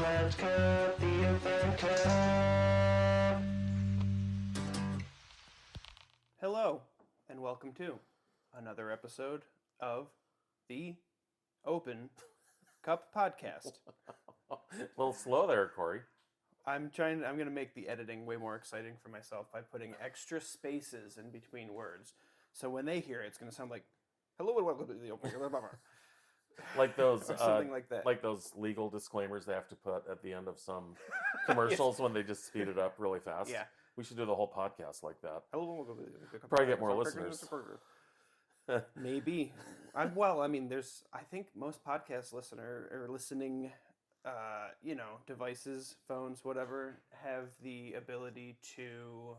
Let's cut the event club. Hello, and welcome to another episode of the Open Cup Podcast. A little slow there, Kory. I'm going to make the editing way more exciting for myself by putting extra spaces in between words. So when they hear it, it's going to sound like, hello and welcome to the Open Cup. Like those, Or something like that. Like those legal disclaimers they have to put at the end of some commercials when they just speed it up really fast. Yeah. We should do the whole podcast like that. Hello and welcome to the Open Cup. Probably get more listeners. Maybe. I think most podcast listening devices, phones, whatever, have the ability to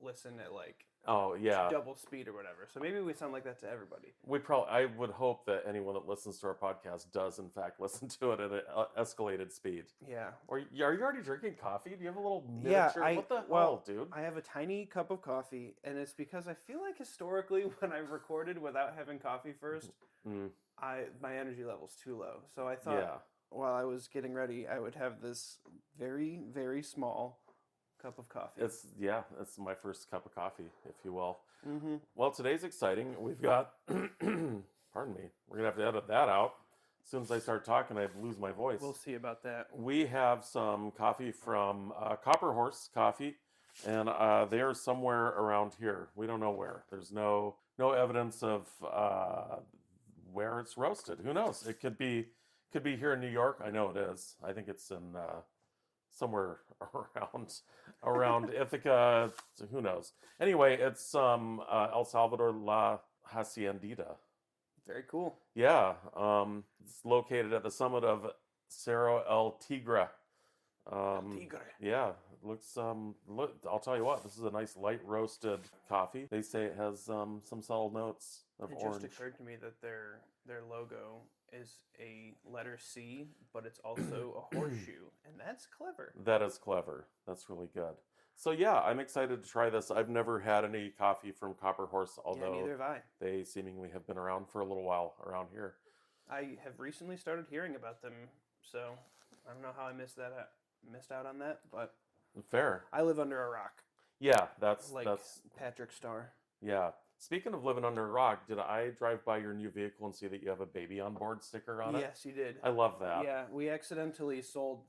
listen at like double speed or whatever. So maybe we sound like that to everybody. I would hope that anyone that listens to our podcast does in fact listen to it at an escalated speed. Yeah. Or are you already drinking coffee? Do you have a little miniature? What the hell, dude? I have a tiny cup of coffee, and it's because I feel like historically when I've recorded without having coffee first, my energy level's too low. So I thought while I was getting ready, I would have this very, very small cup of coffee. It's my first cup of coffee, if you will. Mm-hmm. Well, today's exciting. We've got, pardon me, we're going to have to edit that out. As soon as I start talking, I lose my voice. We'll see about that. We have some coffee from Copper Horse Coffee, and they're somewhere around here. We don't know where. There's no evidence of where it's roasted. Who knows? It could be here in New York. I know it is. I think it's in somewhere around Ithaca. Who knows? Anyway, it's El Salvador La Haciendita. Very cool. Yeah, it's located at the summit of Cerro El Tigre. Yeah, it looks. I'll tell you what. This is a nice light roasted coffee. They say it has some subtle notes of orange. It just occurred to me that their logo is a letter C, but it's also a horseshoe, and that's clever. That is clever. That's really good. So yeah, I'm excited to try this. I've never had any coffee from Copper Horse, although neither have I. They seemingly have been around for a little while around here. I have recently started hearing about them, so I don't know how I missed out on that, but fair. I live under a rock. Yeah, that's Patrick Starr. Yeah. Speaking of living under a rock, did I drive by your new vehicle and see that you have a baby on board sticker on it? Yes, you did. I love that. Yeah, we accidentally sold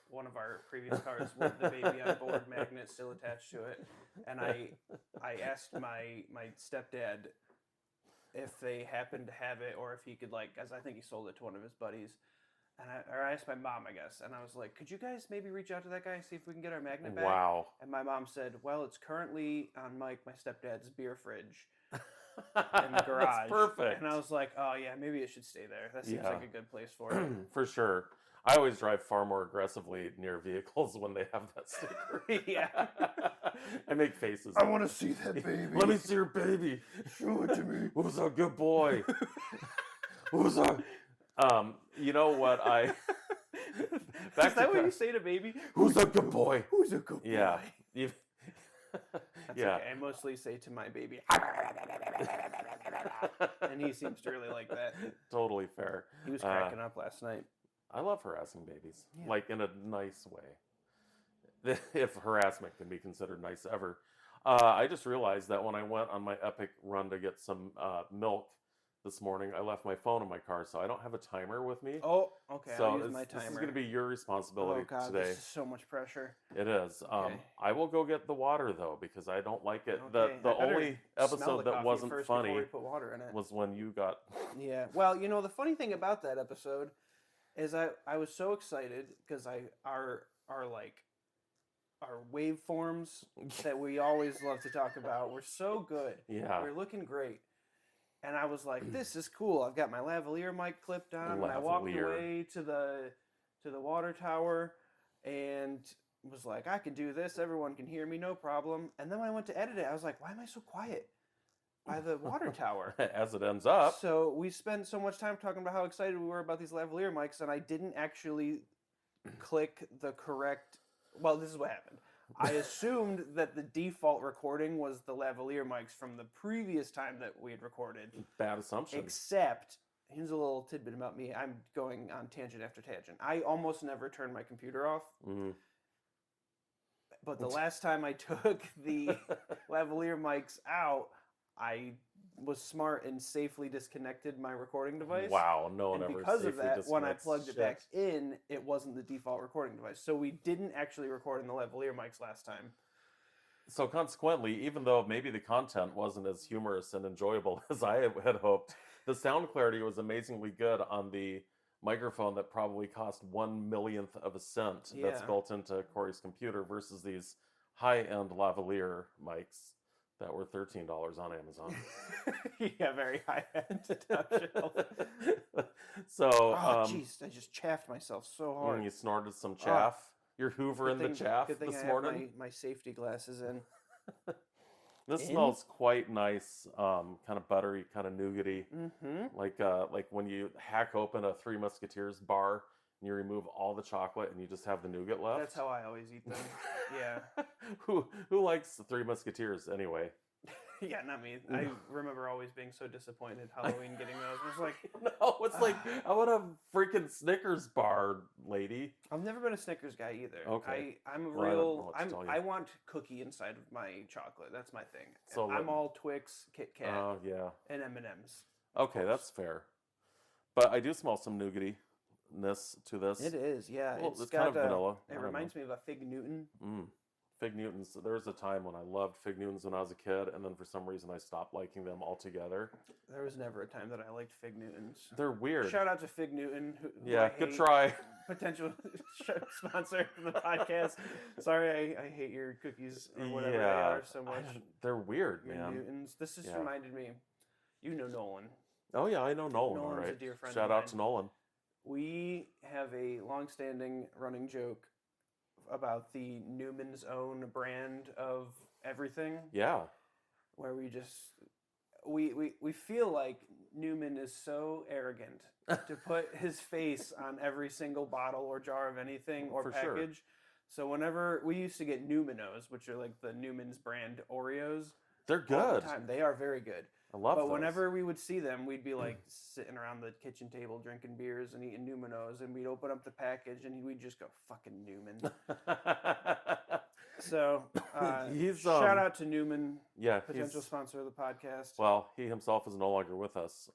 one of our previous cars with the baby on board magnet still attached to it, and I asked my stepdad if they happened to have it or if he could because I think he sold it to one of his buddies. And I asked my mom, I guess, and I was like, could you guys maybe reach out to that guy and see if we can get our magnet back? Wow. And my mom said, well, it's currently on Mike, my stepdad's beer fridge in the garage. That's perfect. And I was like, oh, yeah, maybe it should stay there. That seems like a good place for it. For sure. I always drive far more aggressively near vehicles when they have that sticker. Yeah. I make faces. I want to see that baby. Let me see your baby. Show it to me. Who's a good boy? Who's a... you know what Is that what you say to baby? Who's a good boy? Who's a good boy? Yeah. That's okay. I mostly say to my baby, and he seems to really like that. Totally fair. He was cracking up last night. I love harassing babies, like in a nice way. If harassment can be considered nice ever. I just realized that when I went on my epic run to get some milk this morning, I left my phone in my car, so I don't have a timer with me. Oh, okay. So I'll use my timer. This is going to be your responsibility today. This is so much pressure. It is. Okay. I will go get the water though because I don't like it. Okay. The only episode that wasn't funny we put water in it. was when you got. Yeah. Well, the funny thing about that episode is I was so excited because our waveforms that we always love to talk about were so good. Yeah. We're looking great. And I was like, this is cool. I've got my lavalier mic clipped on. And I walked away to the water tower and was like, I can do this. Everyone can hear me, no problem. And then when I went to edit it, I was like, why am I so quiet by the water tower? As it ends up. So we spent so much time talking about how excited we were about these lavalier mics, and I didn't actually click the correct... Well, this is what happened. I assumed that the default recording was the lavalier mics from the previous time that we had recorded. Bad assumption. Except here's a little tidbit about me. I'm going on tangent after tangent. I almost never turn my computer off. Mhm. But the last time I took the lavalier mics out, I was smart and safely disconnected my recording device. Wow, no one And ever because of safely that, when I disconnects plugged shit. it back in, it wasn't the default recording device. So we didn't actually record in the lavalier mics last time. So consequently, even though maybe the content wasn't as humorous and enjoyable as I had hoped, the sound clarity was amazingly good on the microphone that probably cost 1/1,000,000th of a cent that's Yeah. built into Kory's computer versus these high-end lavalier mics that were $13 on Amazon. Yeah, very high end top shelf. So, Oh, jeez, I just chaffed myself so hard. you snorted some chaff. You're hoovering the chaff Good thing this I morning. have my safety glasses in. This In? smells quite nice, kind of buttery, kind of nougaty, Mm-hmm. like when you hack open a Three Musketeers bar and you remove all the chocolate and you just have the nougat left. That's how I always eat them. Yeah. Who likes the Three Musketeers anyway? Yeah, not me. I remember always being so disappointed Halloween getting those. I was like, No, it's like I want a freaking Snickers bar, lady. I've never been a Snickers guy either. Okay. I'm a Well, I don't know what to tell you. I want cookie inside of my chocolate. That's my thing. So I'm all Twix, Kit Kat, Oh yeah. and M&Ms. Okay, that's fair. But I do smell some nougaty-ness to this. It is, yeah. Well, it's it's got kind of vanilla. I It don't reminds me of a Fig Newton. Fig Newtons. There was a time when I loved Fig Newtons when I was a kid, and then for some reason I stopped liking them altogether. There was never a time that I liked Fig Newtons. They're weird. Shout out to Fig Newton. Who Yeah, I good hate. try. Potential sponsor of the podcast. Sorry, I hate your cookies or whatever they Yeah, are so much. they're weird, Your man. Newtons. This just Yeah. reminded me. You know Nolan. Oh yeah, I know Nolan. All Nolan's a right. dear friend Shout of out to mine. Nolan. We have a long-standing running joke about the Newman's Own brand of everything, Yeah. where we just we feel like Newman is so arrogant to put his face on every single bottle or jar of anything or For sure. package. So whenever we used to get Newmanos, which are like the Newman's brand Oreos, They're all the good. time, they are very good. I love But those. whenever we would see them, we'd be like sitting around the kitchen table drinking beers and eating Newmanos, and we'd open up the package and we'd just go, "Fucking Newman." So, He's, shout out to Newman, yeah, potential he's, sponsor of the podcast. well, he himself is no longer with us.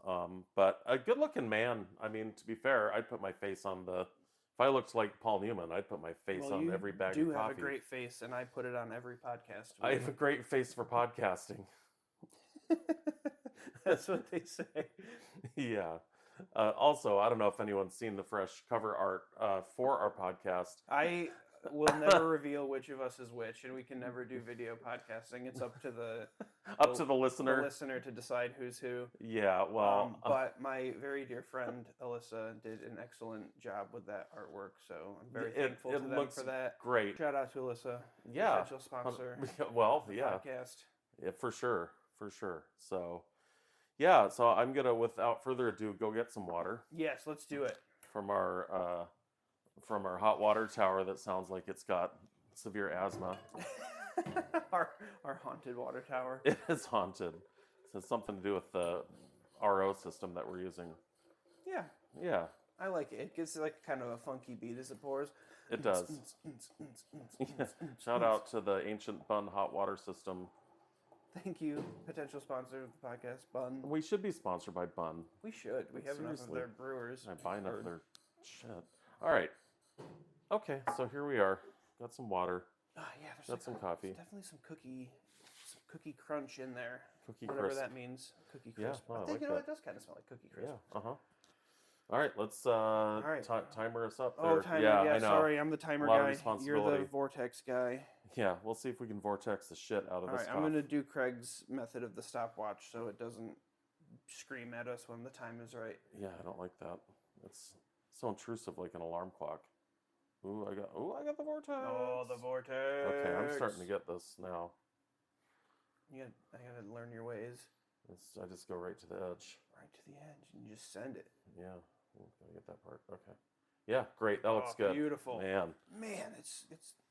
But a good-looking man. I mean, to be fair, I'd put my face on the. If I looked like Paul Newman, I'd put my face Well, on you every bag do of have coffee. a great face, and I put it on every podcast. I have a great face for podcasting. That's what they say. Yeah. Also, I don't know if anyone's seen the fresh cover art for our podcast. I will never reveal which of us is which, and we can never do video podcasting. It's up to the listener. to decide who's who. Yeah, well, But my very dear friend Alyssa did an excellent job with that artwork, so I'm very thankful to them looks for that. great. Shout out to Alyssa, Yeah. potential sponsor Well, of the yeah. podcast. Yeah, for sure. So, yeah, so I'm going to, without further ado, go get some water Yes, let's do it. from our hot water tower that sounds like it's got severe asthma. our haunted water tower. It is haunted. It has something to do with the RO system that we're using. Yeah, Yeah, I like it. It gives like kind of a funky beat as it pours. it does. Shout out to the Ancient Bun hot water system. Thank you, potential sponsor of the podcast, Bun. We should be sponsored by Bun. We should. We have enough of Seriously. their brewers. I buy enough Or- of their shit. All right. Okay, so here we are. Got some water. Yeah, there's Got some coffee. Definitely some cookie crunch in there. Cookie Whatever crisp. that means. Cookie Yeah, crisp. well, I I think like you know that. it does kind of smell like cookie crisp. Yeah. All right, let's right. timer us up. Oh, there. timer. Yeah, Yeah, I know. sorry, I'm the timer A lot of guy. You're responsibility. the vortex guy. Yeah, we'll see if we can vortex the shit out of All this. right, I'm going to do Craig's method of the stopwatch so it doesn't scream at us when the time is right. Yeah, I don't like that. It's so intrusive, like an alarm clock. Ooh, I got the vortex. Oh, the vortex. Okay, I'm starting to get this now. I gotta learn your ways. I just go right to the edge. Right to the edge and just send it. Yeah, gotta get that part. Okay. Yeah, great. That looks good. Beautiful. Man, Man, it's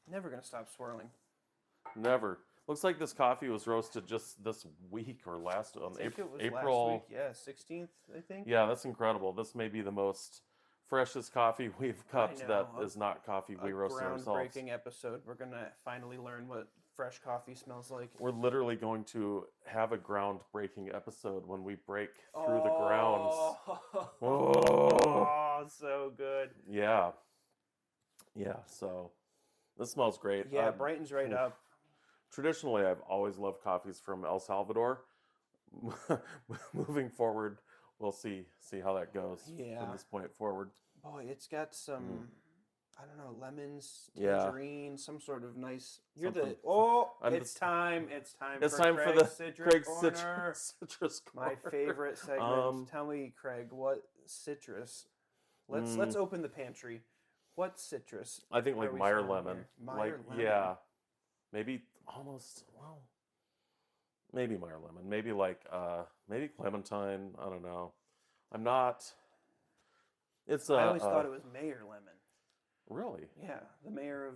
never gonna stop swirling. never. Looks like this coffee was roasted just this week or last on I think it was April. last week. Yeah, 16th, I think. Yeah, that's incredible. This may be the most freshest coffee we've cupped that know, is not coffee we roasted ourselves. Groundbreaking episode. We're gonna finally learn what fresh coffee smells like. We're literally going to have a groundbreaking episode when we break through the grounds. Oh, so good. Yeah. Yeah, so this smells great. Yeah, Brighton's right up. Traditionally, I've always loved coffees from El Salvador. Moving forward, we'll see how that goes from this point forward. Boy, it's got some, I don't know, lemons, Yeah. tangerine, some sort of nice. Something. It's time. It's time. It's for time for Craig's the citrus Craig's corner. citrus My corner. favorite segment. Tell me, Craig, what citrus? Let's open the pantry. What citrus? I think like are we Meyer smelling lemon. here? Meyer Like lemon. yeah, maybe almost maybe Meyer lemon. Maybe like maybe clementine. I don't know. I'm not. It's I always thought it was Meyer lemon. Really Yeah, the mayor of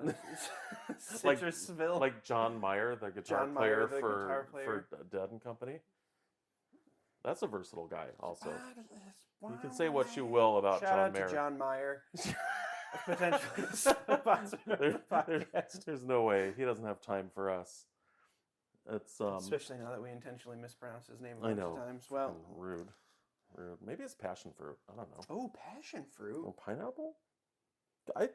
Like- Citrusville. like John Mayer, the guitar John Meyer, player the guitar player. for Dead and Company. That's a versatile guy. Also, You you can say what you will about Shout John out Mayer. to John Meyer. Potentially sponsor of the podcast. There's no way he doesn't have time for us. It's Especially now that we intentionally mispronounce his name a I bunch know. of times. Well, fucking rude. Maybe it's passion fruit. I don't know. oh, passion fruit. Oh, pineapple? I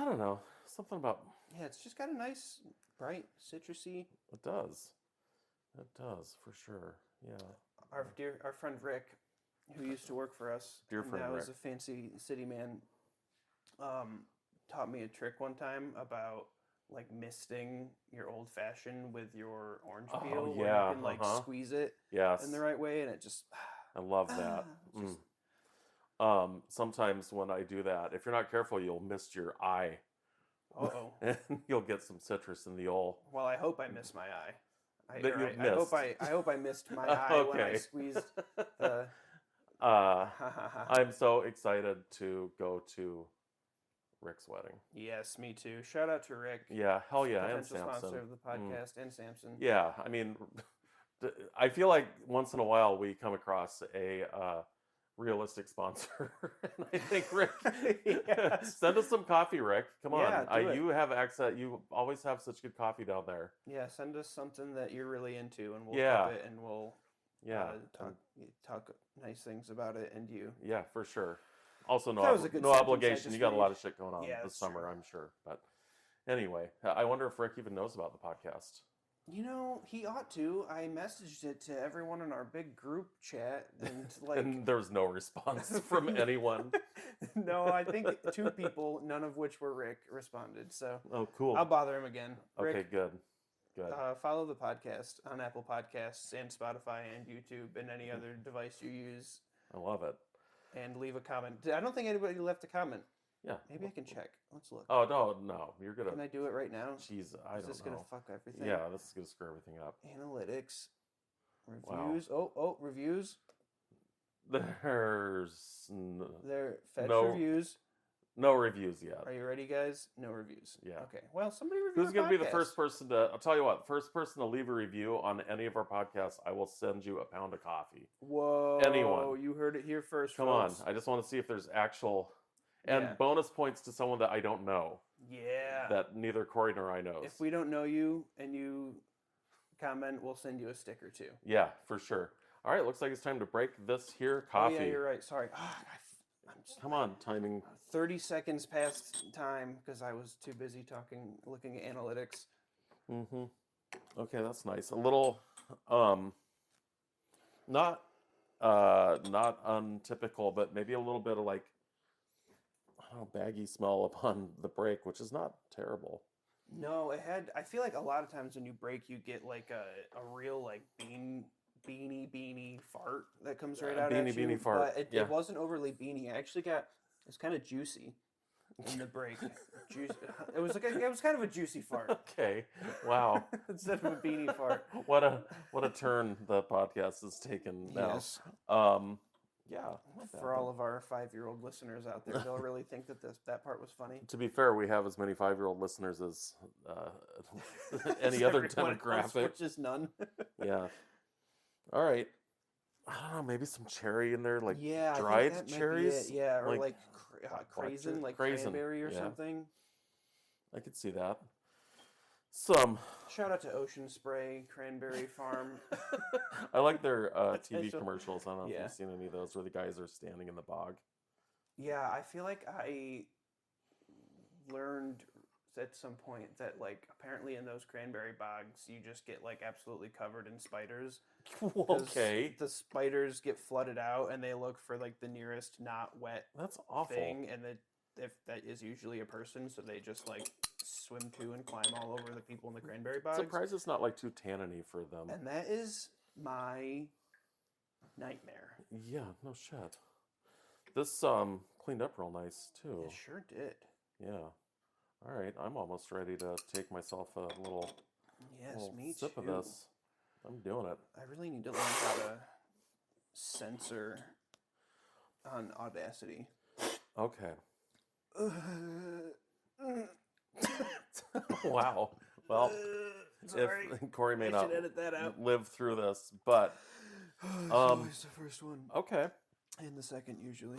don't know. Something about Yeah, it's just got a nice, bright, citrusy. it does. It does for sure. Yeah. Our friend Rick, who used to work for us, Dear and friend now is Rick. a fancy city man, taught me a trick one time about like misting your old fashioned with your orange Oh, peel, where yeah, you can like squeeze it Yes. in the right way, and it just I love that. just- Sometimes when I do that, if you're not careful, you'll mist your eye, uh-oh. and you'll get some citrus in the old. Well, I hope I missed my eye. I That I hope I missed my eye when I Okay. squeezed the. I'm so excited to go to Rick's wedding. Yes, me too. Shout out to Rick. Yeah, hell yeah, and Potential sponsor Samson. of the podcast, and Samson. Yeah, I mean, I feel like once in a while we come across a realistic sponsor, and I think Rick, Yes. send us some coffee, Rick. Come on, Yeah, do it. you have access. You always have such good coffee down there. Yeah, send us something that you're really into, and we'll Yeah. cup it, and we'll Yeah, talk nice things about it, and you. yeah, for sure. Also, no, That was a good no sentence I obligation. just You got a lot made. of shit going on Yeah, this that's summer, true. I'm sure. But anyway, I wonder if Rick even knows about the podcast. You know, he ought to. I messaged it to everyone in our big group chat, and like, And there was no response from anyone. no, I think 2 people, none of which were Rick, responded. So Oh, cool. I'll bother him again. Okay, Rick, good. Good. follow the podcast on Apple Podcasts and Spotify and YouTube and any other device you use, I love it. and leave a comment. I don't think anybody left a comment. Yeah. Maybe I can check. Let's look. Oh no, you're gonna. Can I do it right now? Jeez, I Is don't this know. gonna fuck everything? Yeah, this is gonna screw everything up. Analytics, Wow. reviews. Oh, reviews. There's There, fetch No. reviews. no reviews yet. Are you ready, guys? No reviews. Yeah. Okay. Well, somebody review. Who's gonna be the first person to? I'll tell you what. First person to leave a review on any of our podcasts, I will send you a pound of coffee. Whoa! Anyone. You heard it here first. Come folks. on, I just want to see if there's actual, and Yeah. bonus points to someone that I don't know, Yeah. that neither Kory nor I knows. If we don't know you and you comment, we'll send you a sticker too. Yeah, for sure. All right, looks like it's time to break this here coffee. Oh yeah, you're right. Sorry. I'm just Come on, timing. 30 seconds past time because I was too busy looking at analytics. Mm-hmm. Okay, that's nice. A little, not untypical, but maybe a little bit of like, I don't know, baggy smell upon the break, which is not terrible. No, I feel like a lot of times when you break, you get like a real like beanie fart that comes right out at you. Beanie fart, But yeah. it wasn't overly beanie. I actually it's kind of juicy in the break. It was kind of a juicy fart Okay, wow. instead of a beanie fart. What a turn the podcast has taken now. Yes. Yeah. let that For all happen. of our 5-year-old listeners out there, they'll really think that that part was funny. To be fair, we have as many 5-year-old listeners as any other Everyone else, demographic. which is none. Yeah. All right. I don't know. Maybe some cherry in there, like Yeah, I think dried that might be it. cherries. Yeah, or like like black craisin, like craisin, cranberry or yeah. something. I could see that. Some. Shout out to Ocean Spray Cranberry Farm. I like their TV Potential. commercials. I don't know if Yeah. you've seen any of those where the guys are standing in the bog. Yeah, I feel like I learned at some point that like apparently in those cranberry bogs you just get like absolutely covered in spiders. 'Cause Okay. the spiders get flooded out and they look for like the nearest not wet That's awful. thing, and if that is usually a person, so they just like swim to and climb all over the people in the cranberry bogs. Surprised it's not like too tanniny for them. And that is my nightmare. Yeah, no shit. This cleaned up real nice too. It sure did. Yeah. All right, I'm almost ready to take myself a little, Yes, little me sip too. of this. I'm doing it. I really need to learn how to censor on Audacity. Okay. Wow. Well, Sorry. if Kory may I not should edit that out. live through this, but It's always the first one. okay. And the second, usually.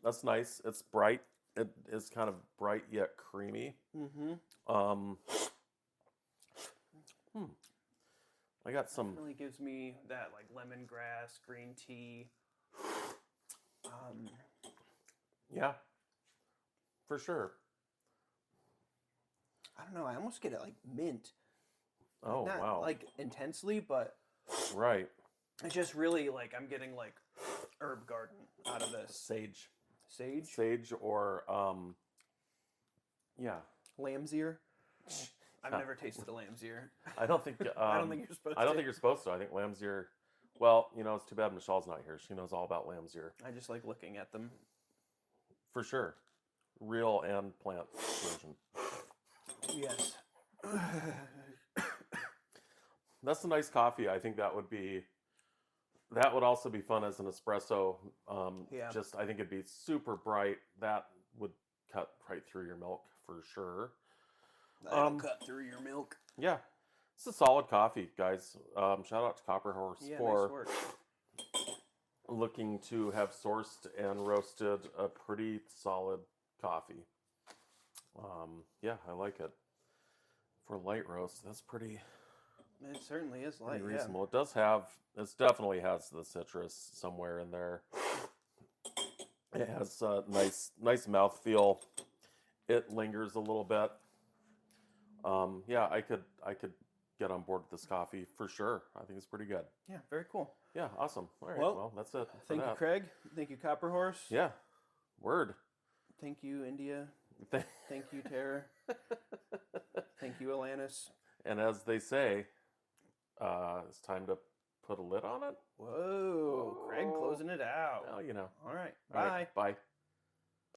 That's nice. It's bright. It is kind of bright yet creamy. Mm-hmm. I got some. Definitely gives me that like lemongrass, green tea. Yeah, for sure. I don't know. I almost get it like mint. Oh Not wow. like intensely, but Right. it's just really like I'm getting like herb garden out of this. Sage. Sage, Or yeah. lamb's ear. I've Huh. never tasted a lamb's ear. I don't think. I don't think you're supposed I don't to. think you're supposed to. I think lamb's ear. Well, it's too bad Michelle's not here. She knows all about lamb's ear I just like looking at them. for sure. Real and plant version. Yes. That's a nice coffee. I think that would also be fun as an espresso. Yeah. Just I think it'd be super bright. That would cut right through your milk for sure. That'll cut through your milk. Yeah, it's a solid coffee, guys. Shout out to Copper Horse Yeah, for nice work. looking to have sourced and roasted a pretty solid coffee. Yeah, I like it. For light roast, that's pretty It certainly is light. Yeah. reasonable. It definitely has the citrus somewhere in there. It has a nice mouthfeel. It lingers a little bit. Yeah, I could get on board with this coffee for sure. I think it's pretty good. Yeah. Very cool. Yeah, awesome. All right, Well, well that's it. For Thank you, that. Craig. Thank you, Copper Horse. Yeah, word. Thank you, India. Thank you, Tara. Thank you, Alanis. And as they say, it's time to put a lid on it. Whoa, Craig closing it out. Well, All right. All Bye. right, bye.